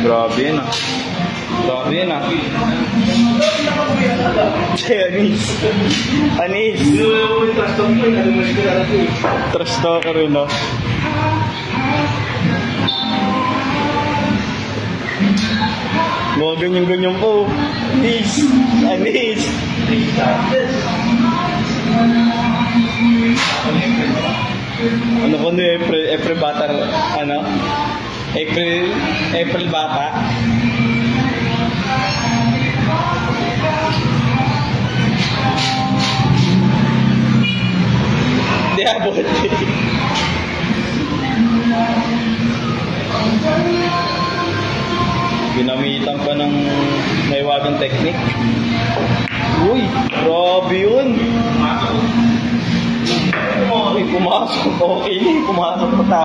Grabe yan ah. Grabe yan ah. Anis. Anis. Trash talker rin ah. Mga ganyan-ganyan po. Anis. Anis. Ano ko na April bata, ano? April bata. Hindi abot. Ginamitan pa ng naiwagang technique. Uy, grabe yun. Uy, pumasok. Okay, pumasok pa tayo.